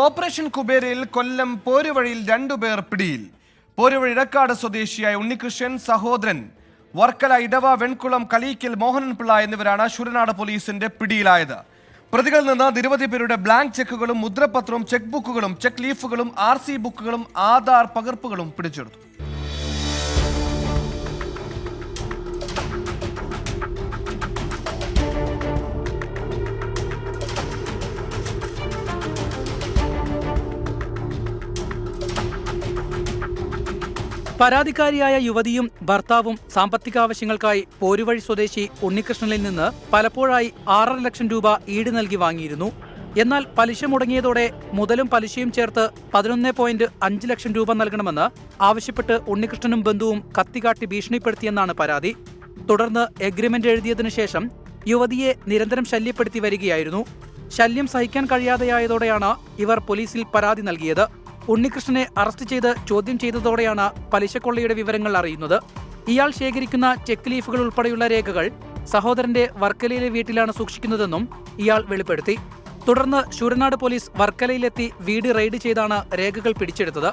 Operation കുബേരയിൽ കൊല്ലം പോരുവഴിയിൽ രണ്ടുപേർ പിടിയിൽ. പോരുവഴി ഇടക്കാട് സ്വദേശിയായ ഉണ്ണികൃഷ്ണൻ, സഹോദരൻ വർക്കല ഇടവ വെൺകുളം കളീക്കൽ മോഹനൻപിള്ള എന്നിവരാണ് ശൂരനാട് പോലീസിന്റെ പിടിയിലായത്. പ്രതികളിൽ നിന്ന് നിരവധി പേരുടെ ബ്ലാങ്ക് ചെക്കുകളും മുദ്രപത്രവും ചെക്ക് ബുക്കുകളും ചെക്ക് ലീഫുകളും RC ബുക്കുകളും ആധാർ പകർപ്പുകളും പിടിച്ചെടുത്തു. പരാതിക്കാരിയായ യുവതിയും ഭർത്താവും സാമ്പത്തികാവശ്യങ്ങൾക്കായി പോരുവഴി സ്വദേശി ഉണ്ണികൃഷ്ണനിൽ നിന്ന് പലപ്പോഴായി 6.5 ലക്ഷം രൂപ ഈട് നൽകി വാങ്ങിയിരുന്നു. എന്നാൽ പലിശ മുടങ്ങിയതോടെ മുതലും പലിശയും ചേർത്ത് 11.5 ലക്ഷം രൂപ നൽകണമെന്ന് ആവശ്യപ്പെട്ട് ഉണ്ണികൃഷ്ണനും ബന്ധുവും കത്തികാട്ടി ഭീഷണിപ്പെടുത്തിയെന്നാണ് പരാതി. തുടർന്ന് എഗ്രിമെന്റ് എഴുതിയതിനു ശേഷം യുവതിയെ നിരന്തരം ശല്യപ്പെടുത്തി വരികയായിരുന്നു. ശല്യം സഹിക്കാൻ കഴിയാതെയായതോടെയാണ് ഇവർ പോലീസിൽ പരാതി നൽകിയത്. ഉണ്ണികൃഷ്ണനെ അറസ്റ്റ് ചെയ്ത് ചോദ്യം ചെയ്തതോടെയാണ് പലിശക്കൊള്ളയുടെ വിവരങ്ങൾ അറിയുന്നത്. ഇയാൾ ശേഖരിക്കുന്ന ചെക്ക് ലീഫുകൾ ഉൾപ്പെടെയുള്ള രേഖകൾ സഹോദരന്റെ വർക്കലയിലെ വീട്ടിലാണ് സൂക്ഷിക്കുന്നതെന്നും ഇയാൾ വെളിപ്പെടുത്തി. തുടർന്ന് ശൂരനാട് പോലീസ് വർക്കലയിലെത്തി വീട് റെയ്ഡ് ചെയ്താണ് രേഖകൾ പിടിച്ചെടുത്തത്.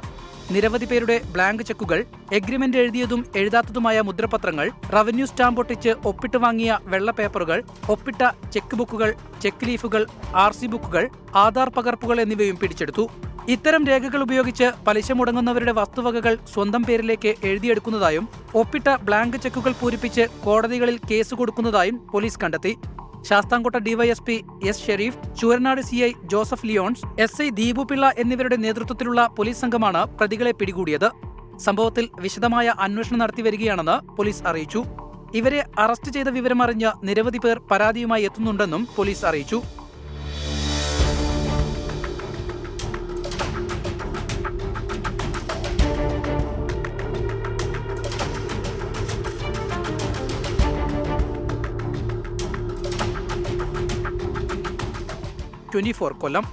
നിരവധി പേരുടെ ബ്ലാങ്ക് ചെക്കുകൾ, എഗ്രിമെന്റ് എഴുതിയതും എഴുതാത്തതുമായ മുദ്രപത്രങ്ങൾ, റവന്യൂ സ്റ്റാമ്പ് ഒട്ടിച്ച് ഒപ്പിട്ട് വാങ്ങിയ വെള്ള പേപ്പറുകൾ, ഒപ്പിട്ട ചെക്ക് ബുക്കുകൾ, ചെക്ക് ലീഫുകൾ, RC ബുക്കുകൾ, ആധാർ പകർപ്പുകൾ എന്നിവയും പിടിച്ചെടുത്തു. ഇത്തരം രേഖകൾ ഉപയോഗിച്ച് പലിശ മുടങ്ങുന്നവരുടെ വസ്തുവകകൾ സ്വന്തം പേരിലേക്ക് എഴുതിയെടുക്കുന്നതായും ഒപ്പിട്ട ബ്ലാങ്ക് ചെക്കുകൾ പൂരിപ്പിച്ച് കോടതികളിൽ കേസ് കൊടുക്കുന്നതായും പോലീസ് കണ്ടെത്തി. Sasthamkotta DYSP S. Shareef, Sooranad CI Joseph Leons, SI Deepu Pillai എന്നിവരുടെ നേതൃത്വത്തിലുള്ള പോലീസ് സംഘമാണ് പ്രതികളെ പിടികൂടിയത്. സംഭവത്തിൽ വിശദമായ അന്വേഷണം നടത്തി വരികയാണെന്ന് പോലീസ് അറിയിച്ചു. ഇവരെ അറസ്റ്റ് ചെയ്ത വിവരമറിഞ്ഞ് നിരവധി പേർ പരാതിയുമായി എത്തുന്നുണ്ടെന്നും പോലീസ് അറിയിച്ചു. കൊല്ലം.